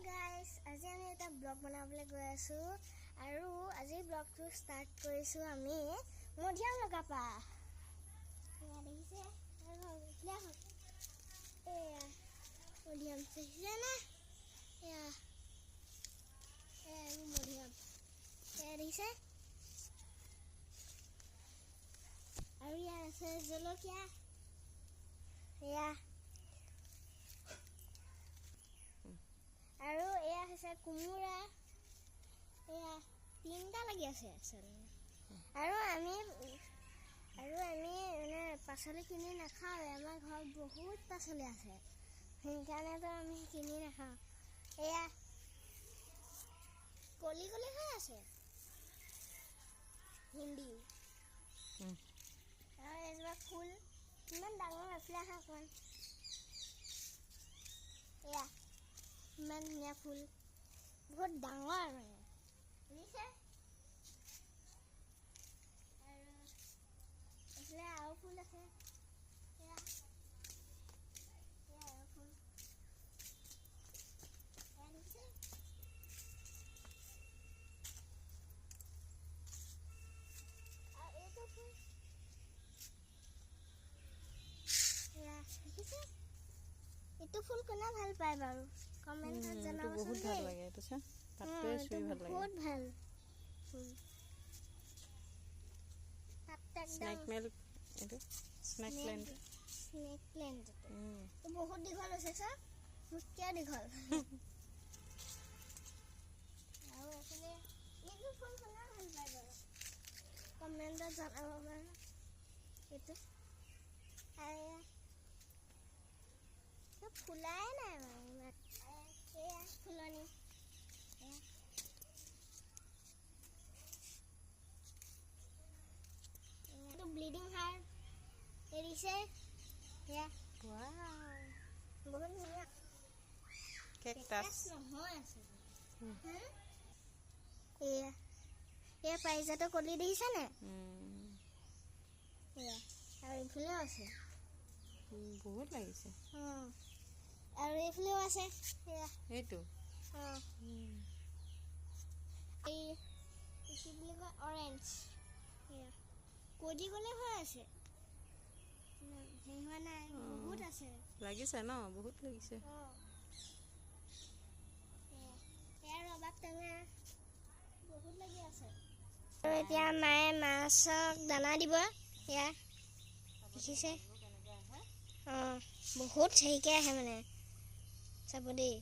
Guys, আজি আমি এটা ব্লগ বনাবলৈ গৈ আছো আৰু আজি ব্লগটো ষ্টাৰ্ট কৰিছো আমি মধিয়াম লগাপা। এয়া দেখিছে আৰু এতিয়া এয়া মধিয়াম দেখিছে না? এয়া মধিয়াম এয়া দেখিছে আৰু ইয়াত আছে জলকীয়া। এয়া আৰু এয়া হৈছে কোমোৰা। এয়া তিনিটা লাগি আছে আৰু আমি মানে পাচলি কিনি নাখাওঁ। আমাৰ ঘৰত বহুত পাচলি আছে, সেইকাৰণেতো আমি কিনি নাখাওঁ। এয়া কলি হৈ আছে হিন্দী আৰু এজোপা ফুল ইমান ডাঙৰ আছিলে অকণমান। এয়া ইমান ধুনীয়া ফুল, বহুত ডাঙৰ মানে বুজিছে। আৰু এইফালে আৰু ফুল আছে। এয়া আৰু ফুল এয়া দেখিছে। আৰু এইটো ফুল এয়া দেখিছে। এইটো ফুল কোনে ভাল পায় বাৰু কমেন্টত জনাবচোন। বহুত ভাল লাগে এইটো চা, পাতটোৱে চুই ভাল লাগে। বহুত ভাল ফুল। স্নেক মেল এইটো স্নেক প্লেন্ট। স্নেক প্লেন্ট এইটো বহুত দীঘল হৈছে চা, মোতকৈ দীঘল। আৰু এইফালে এইটো ফুল কোনে ভাল পায় বাৰু কমেন্টত জনাব বাৰু। এইটো ফুলাই নাই বাৰু এয়া ফুলনি। এইটো ব্লিডিং হাৰ্ট এৰিছে। এয়া বহুত ধুনীয়া কেকটাছ নহয় আছে। এয়া পাৰিজাতৰ কলি দেখিছেনে? এয়া আৰু এইফালেও আছে বহুত লাগিছে। আৰু এইফালেও আছে। এয়া এইটো এই কি বুলি কয় অৰেঞ্জ। এয়া কলি হৈ আছে, হেৰি হোৱা নাই, বহুত আছে। লাগিছে ন, বহুত লাগিছে। এয়া ৰবাব টেঙা বহুত লাগি আছে। আৰু এতিয়া মায়ে মাছক দানা দিব। এয়া দেখিছে বহুত হেৰিকৈ আহে মানে চাব দেই।